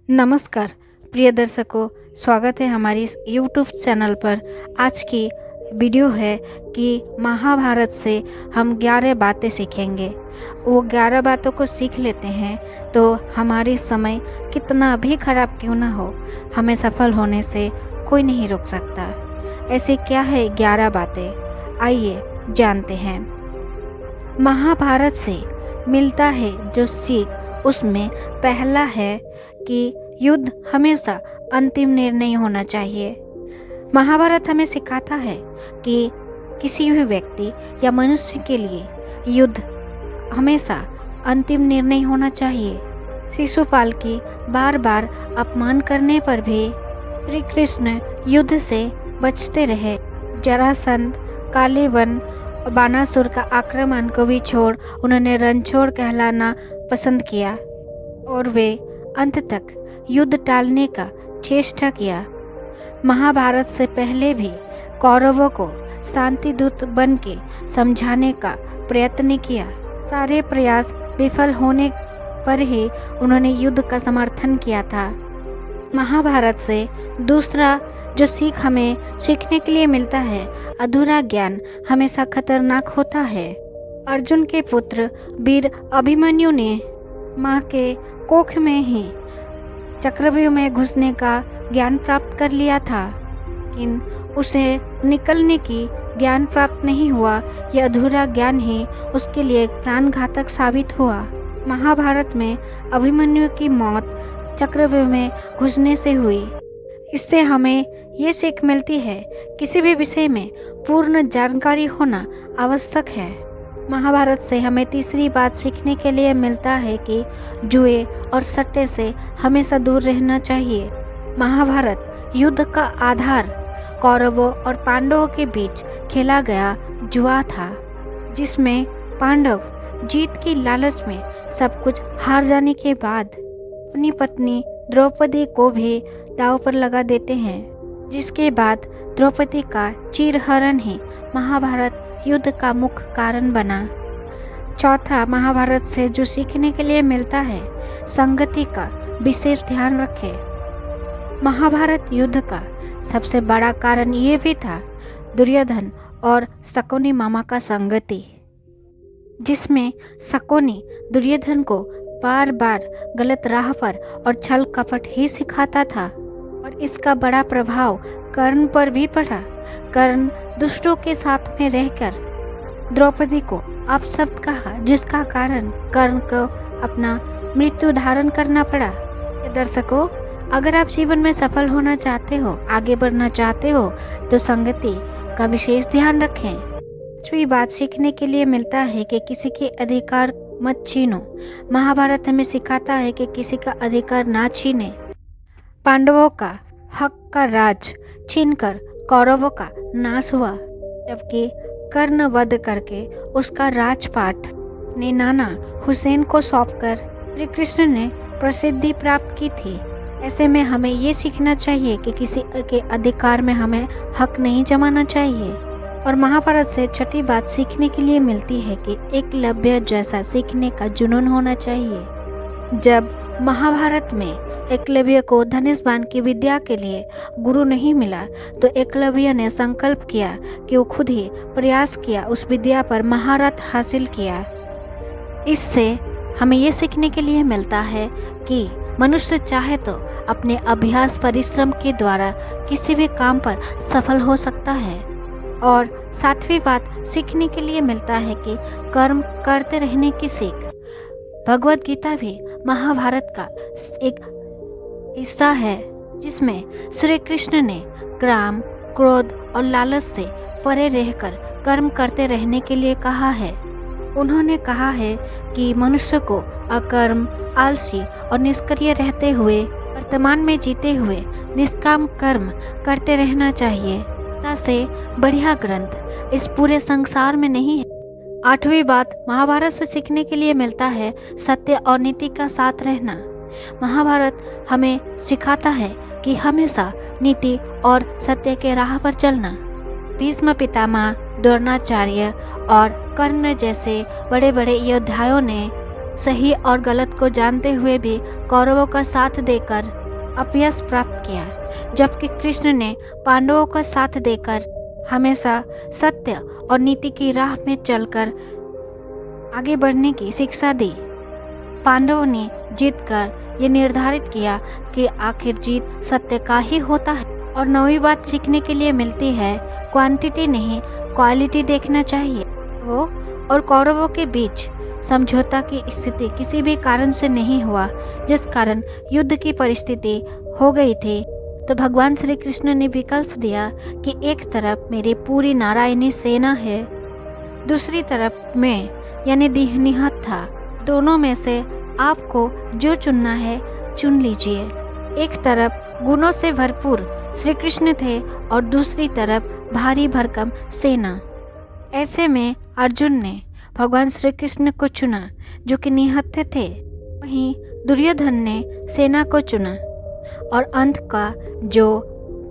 नमस्कार प्रिय दर्शकों, स्वागत है हमारी इस YouTube चैनल पर। आज की वीडियो है कि महाभारत से हम 11 बातें सीखेंगे। वो 11 बातों को सीख लेते हैं तो हमारी समय कितना भी खराब क्यों ना हो, हमें सफल होने से कोई नहीं रोक सकता। ऐसे क्या है 11 बातें, आइए जानते हैं। महाभारत से मिलता है जो सीख, उसमें पहला है कि युद्ध हमेशा अंतिम निर्णय होना चाहिए। महाभारत हमें सिखाता है कि किसी भी व्यक्ति या मनुष्य के लिए युद्ध हमेशा अंतिम निर्णय होना चाहिए। शिशुपाल की बार बार अपमान करने पर भी श्री कृष्ण युद्ध से बचते रहे। जरासंध, कालीवन और बानासुर का आक्रमण को भी छोड़ उन्होंने रणछोड़ कहलाना पसंद किया और वे अंत तक युद्ध टालने का चेष्टा किया। महाभारत से पहले भी कौरवों को शांति दूत बन के समझाने का प्रयत्न किया। सारे प्रयास विफल होने पर ही उन्होंने युद्ध का समर्थन किया था। महाभारत से दूसरा जो सीख हमें सीखने के लिए मिलता है, अधूरा ज्ञान हमेशा खतरनाक होता है। अर्जुन के पुत्र वीर अभिमन्यु ने माँ के कोख में ही चक्रव्यूह में घुसने का ज्ञान प्राप्त कर लिया था, लेकिन उसे निकलने की ज्ञान प्राप्त नहीं हुआ। यह अधूरा ज्ञान ही उसके लिए प्राणघातक साबित हुआ। महाभारत में अभिमन्यु की मौत चक्रव्यूह में घुसने से हुई। इससे हमें ये सीख मिलती है, किसी भी विषय में पूर्ण जानकारी होना आवश्यक है। महाभारत से हमें तीसरी बात सीखने के लिए मिलता है कि जुए और सट्टे से हमेशा दूर रहना चाहिए। महाभारत युद्ध का आधार कौरवों और पांडवों के बीच खेला गया जुआ था, जिसमें पांडव जीत की लालच में सब कुछ हार जाने के बाद अपनी पत्नी द्रौपदी को भी दांव पर लगा देते हैं, जिसके बाद द्रौपदी का चीरहरण ही महाभारत युद्ध का मुख्य कारण बना। चौथा, महाभारत से जो सीखने के लिए मिलता है, संगति का विशेष ध्यान रखें। महाभारत युद्ध का सबसे बड़ा कारण ये भी था दुर्योधन और शकुनी मामा का संगति, जिसमें शकुनी दुर्योधन को बार बार गलत राह पर और छल कपट ही सिखाता था और इसका बड़ा प्रभाव कर्ण पर भी पड़ा। कर्ण दुष्टों के साथ में रहकर द्रौपदी को अपशब्द कहा, जिसका कारण कर्ण को अपना मृत्यु धारण करना पड़ा। दर्शकों, अगर आप जीवन में सफल होना चाहते हो, आगे बढ़ना चाहते हो, तो संगति का विशेष ध्यान रखें। पांचवी बात सीखने के लिए मिलता है कि किसी के अधिकार मत छीनो। महाभारत हमें सिखाता है कि किसी का अधिकार ना छीने। पांडवों का हक का राज छीनकर कौरवों का नाश हुआ, जबकि कर्ण वध करके उसका राजपाट अपने नाना हुसैन को सौंपकर श्री कृष्ण ने प्रसिद्धि प्राप्त की थी। ऐसे में हमें ये सीखना चाहिए कि किसी के अधिकार में हमें हक नहीं जमाना चाहिए। और महाभारत से छठी बात सीखने के लिए मिलती है कि एकलव्य जैसा सीखने का जुनून होना चाहिए। जब महाभारत में एकलव्य को धनुष बाण की विद्या के लिए गुरु नहीं मिला, तो एकलव्य ने संकल्प किया कि वो खुद ही प्रयास किया, उस विद्या पर महारत हासिल किया। इससे हमें ये सीखने के लिए मिलता है कि मनुष्य चाहे तो अपने अभ्यास परिश्रम के द्वारा किसी भी काम पर सफल हो सकता है। और सातवीं बात सीखने के लिए मिलता है कि कर्म करते रहने की सीख। भगवद गीता भी महाभारत का एक हिस्सा है, जिसमें श्री कृष्ण ने काम, क्रोध और लालच से परे रहकर कर्म करते रहने के लिए कहा है। उन्होंने कहा है कि मनुष्य को अकर्म, आलसी और निष्क्रिय रहते हुए वर्तमान में जीते हुए निष्काम कर्म करते रहना चाहिए। से बढ़िया ग्रंथ इस पूरे संसार में नहीं है। आठवीं बात महाभारत से सीखने के लिए मिलता है, सत्य और नीति का साथ रहना। महाभारत हमें सिखाता है कि हमेशा नीति और सत्य के राह पर चलना। भीष्म पितामह, द्रोणाचार्य और कर्ण जैसे बड़े बड़े योद्धाओं ने सही और गलत को जानते हुए भी कौरवों का साथ देकर अपयश प्राप्त किया, जबकि कृष्ण ने पांडवों का साथ देकर हमेशा सत्य और नीति की राह में चलकर आगे बढ़ने की शिक्षा दी। पांडवों ने जीतकर ये निर्धारित किया कि आखिर जीत सत्य का ही होता है और नवी बात सीखने के लिए मिलती है, क्वांटिटी नहीं क्वालिटी देखना चाहिए। वो और कौरवों के बीच समझौता की स्थिति किसी भी कारण से नहीं हुआ, जिस कारण युद्ध की परिस्थिति हो गई थी। तो भगवान श्री कृष्ण ने विकल्प दिया कि एक तरफ मेरी पूरी नारायणी सेना है, दूसरी तरफ मैं यानी निहत था। दोनों में से आपको जो चुनना है चुन लीजिए। एक तरफ गुणों से भरपूर श्री कृष्ण थे और दूसरी तरफ भारी भरकम सेना। ऐसे में अर्जुन ने भगवान श्री कृष्ण को चुना जो कि निहत्थे थे, वहीं दुर्योधन ने सेना को चुना। और अंत का जो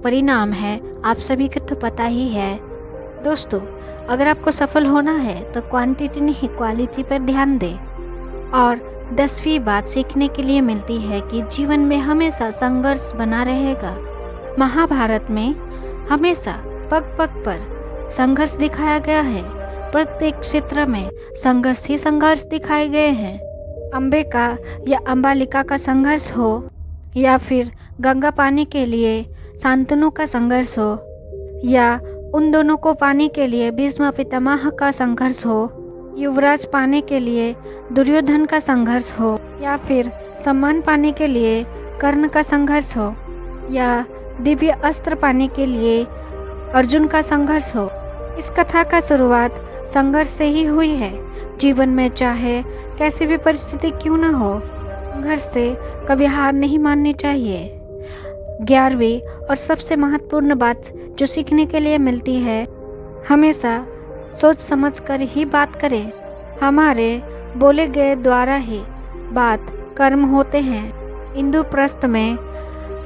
परिणाम है आप सभी को तो पता ही है। दोस्तों, अगर आपको सफल होना है तो क्वांटिटी नहीं क्वालिटी पर ध्यान दें। और 10वीं बात सीखने के लिए मिलती है कि जीवन में हमेशा संघर्ष बना रहेगा। महाभारत में हमेशा पग पग पर संघर्ष दिखाया गया है। प्रत्येक क्षेत्र में संघर्ष ही संघर्ष दिखाए गए हैं। अम्बे का या अम्बालिका का संघर्ष हो या फिर गंगा पाने के लिए शांतनु का संघर्ष हो या उन दोनों को पाने के लिए भीष्म पितामह का संघर्ष हो, युवराज पाने के लिए दुर्योधन का संघर्ष हो या फिर सम्मान पाने के लिए कर्ण का संघर्ष हो या दिव्य अस्त्र पाने के लिए अर्जुन का संघर्ष हो। इस कथा का शुरुआत संघर्ष से ही हुई है। जीवन में चाहे कैसी भी परिस्थिति क्यों ना हो, संघर्ष से कभी हार नहीं माननी चाहिए। 11वीं और सबसे महत्वपूर्ण बात जो सीखने के लिए मिलती है, हमेशा सोच समझ कर ही बात करें। हमारे बोले गए द्वारा ही बात कर्म होते हैं। इंद्रप्रस्थ में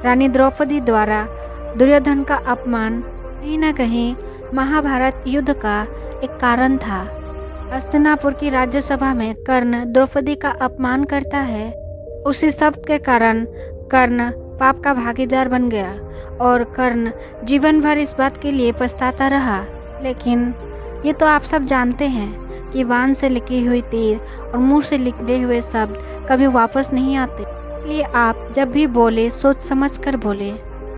रानी द्रौपदी द्वारा दुर्योधन का अपमान कहीं न कहीं महाभारत युद्ध का एक कारण था। हस्तिनापुर की राज्यसभा में कर्ण द्रौपदी का अपमान करता है। उसी शब्द के कारण कर्ण पाप का भागीदार बन गया और कर्ण जीवन भर इस बात के लिए पछताता रहा। लेकिन ये तो आप सब जानते हैं कि वान से लिखी हुई तीर और मुंह से निकले हुए शब्द कभी वापस नहीं आते। इसलिए आप जब भी बोले सोच समझ कर बोले।